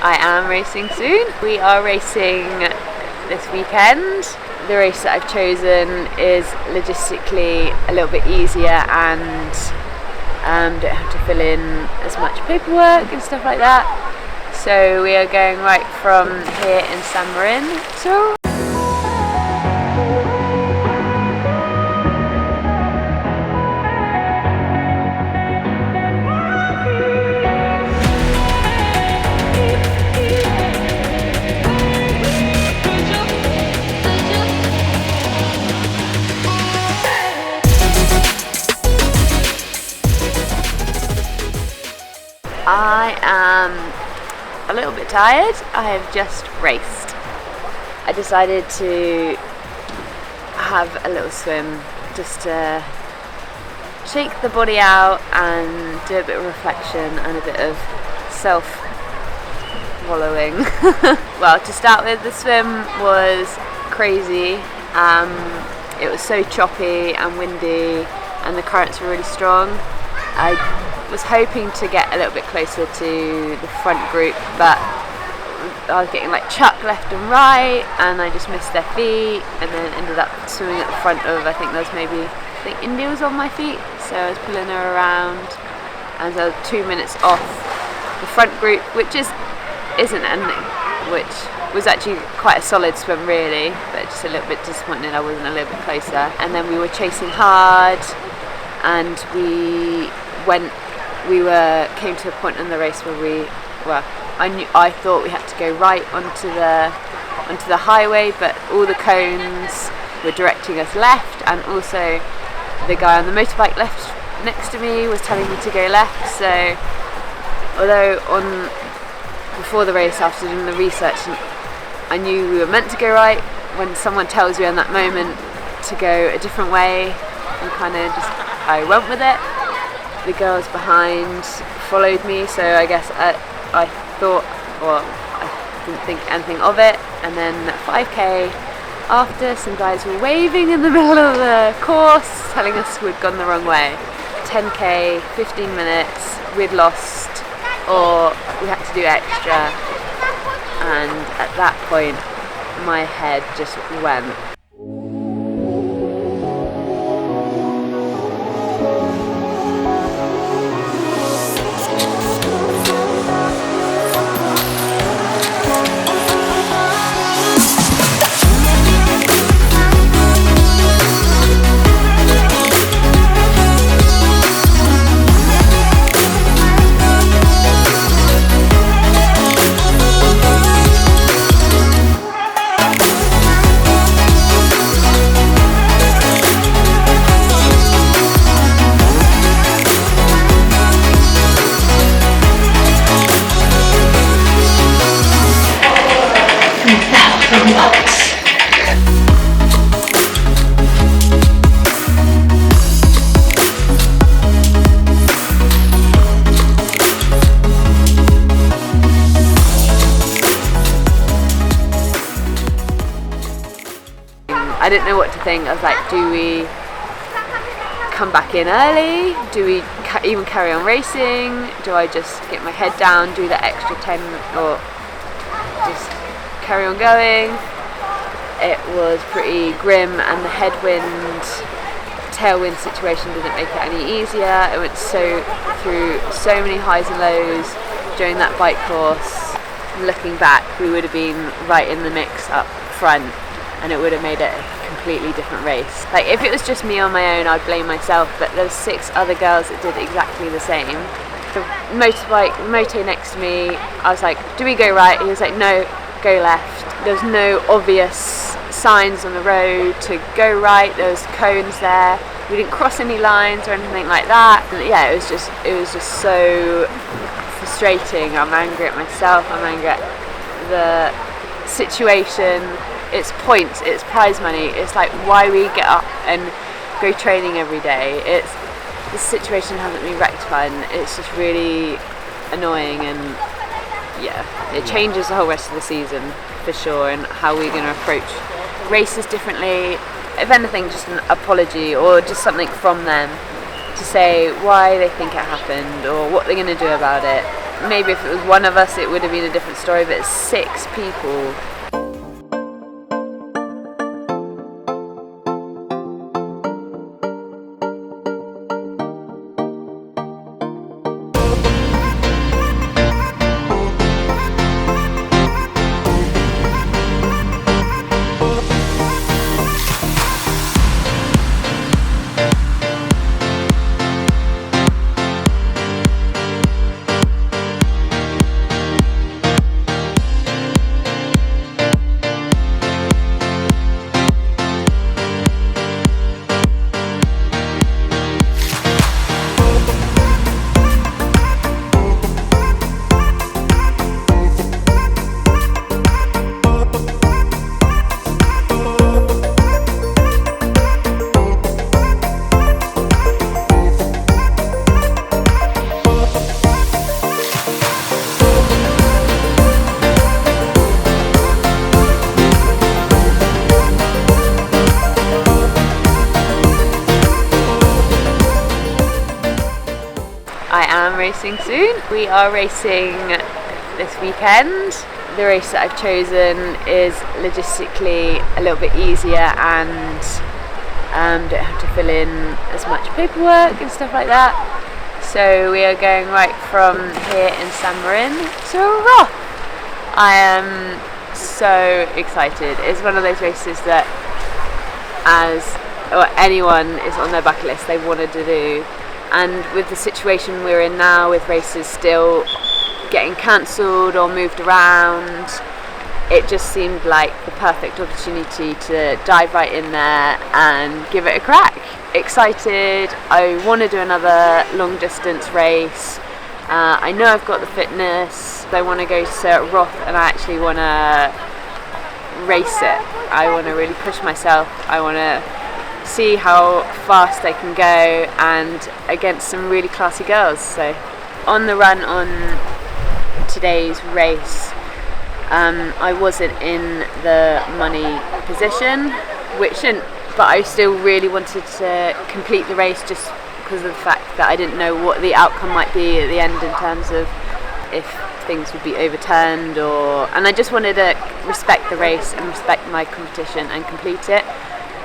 I am racing soon. We are racing this weekend. The race that I've chosen is logistically a little bit easier and don't have to fill in as much paperwork and stuff like that. So we are going right from here in San Marino. I am a little bit tired. I have just raced. I decided to have a little swim just to shake the body out and do a bit of reflection and a bit of self-wallowing. Well, to start with, the swim was crazy. It was so choppy and windy and the currents were really strong. I was hoping to get a little bit closer to the front group, but I was getting like chucked left and right and I just missed their feet and then ended up swimming at the front of, I think India was on my feet, so I was pulling her around and I was 2 minutes off the front group, which isn't anything, which was actually quite a solid swim really, but just a little bit disappointed I wasn't a little bit closer. And then we were chasing hard and came to a point in the race where I thought we had to go right onto the highway, but all the cones were directing us left, and also the guy on the motorbike left next to me was telling me to go left. So although before the race, after doing the research, I knew we were meant to go right, when someone tells you in that moment to go a different way, I went with it. The girls behind followed me, so I guess I didn't think anything of it. And then 5k after, some guys were waving in the middle of the course telling us we'd gone the wrong way. 10k, 15 minutes, we'd lost or we had to do extra, and at that point my head just went. I didn't know what to think. I was like, do we come back in early? Do we even carry on racing? Do I just get my head down, do the extra 10, or just carry on going? It was pretty grim, and the headwind, tailwind situation didn't make it any easier. It went through so many highs and lows during that bike course. Looking back, we would have been right in the mix up front, and it would have made it a completely different race. Like, if it was just me on my own, I'd blame myself, but there's 6 other girls that did exactly the same. The moto next to me, I was like, do we go right? He was like, no, go left. There's no obvious signs on the road to go right. There was cones there. We didn't cross any lines or anything like that. And yeah, it was just so frustrating. I'm angry at myself, I'm angry at the situation. It's points, it's prize money, it's like why we get up and go training every day. This situation hasn't been rectified, and it's just really annoying, and yeah, it changes the whole rest of the season for sure, and how we're going to approach races differently. If anything, just an apology or just something from them to say why they think it happened or what they're going to do about it. maybe if it was one of us it would have been a different story, but it's 6 people. I am racing soon. We are racing this weekend. The race that I've chosen is logistically a little bit easier and don't have to fill in as much paperwork and stuff like that. So we are going right from here in San Marin to Roth. I am so excited. It's one of those races that anyone is on their bucket list they wanted to do. And with the situation we're in now, with races still getting cancelled or moved around, it just seemed like the perfect opportunity to dive right in there and give it a crack. Excited, I want to do another long distance race. I know I've got the fitness. I want to go to Roth and I actually want to race it. I want to really push myself. I want to see how fast I can go, and against some really classy girls. So on the run on today's race, I wasn't in the money position, but I still really wanted to complete the race just because of the fact that I didn't know what the outcome might be at the end in terms of if things would be overturned, and I just wanted to respect the race and respect my competition and complete it.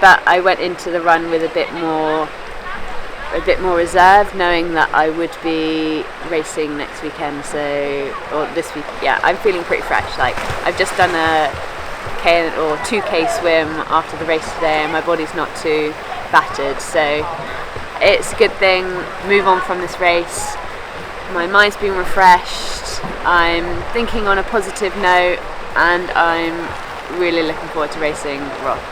But I went into the run with a bit more reserve, knowing that I would be racing next weekend, or this week. Yeah, I'm feeling pretty fresh. Like, I've just done a 2K swim after the race today, and my body's not too battered, so it's a good thing. Move on from this race. My mind's been refreshed. I'm thinking on a positive note, and I'm really looking forward to racing Roth.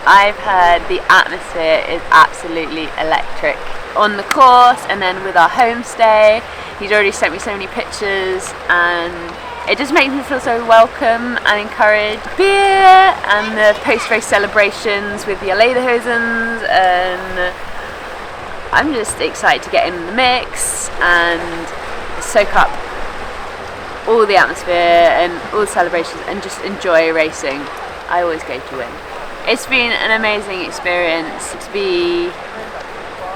I've heard the atmosphere is absolutely electric on the course, and then with our homestay. He's already sent me so many pictures, and it just makes me feel so welcome and encouraged. Beer and the post-race celebrations with the Lederhosens, and I'm just excited to get in the mix and soak up all the atmosphere and all the celebrations and just enjoy racing. I always go to win. It's been an amazing experience to be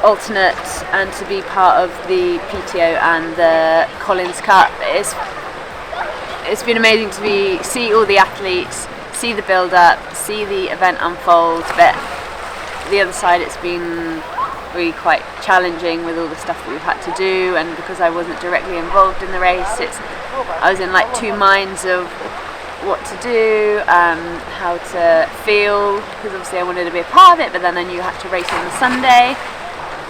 alternate and to be part of the PTO and the Collins Cup. It's been amazing to see all the athletes, see the build up, see the event unfold, but the other side it's been really quite challenging with all the stuff that we've had to do, and because I wasn't directly involved in the race, I was in like two minds of what to do, how to feel, because obviously I wanted to be a part of it, but then I knew I had to race on the Sunday.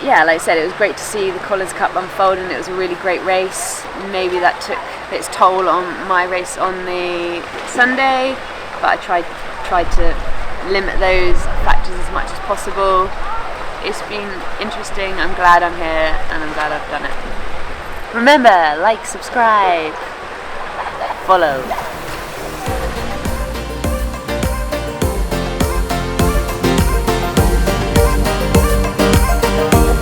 Yeah, like I said, it was great to see the Collins Cup unfold, and it was a really great race. Maybe that took its toll on my race on the Sunday, but I tried to limit those factors as much as possible. It's been interesting. I'm glad I'm here, and I'm glad I've done it. Remember, like, subscribe, follow.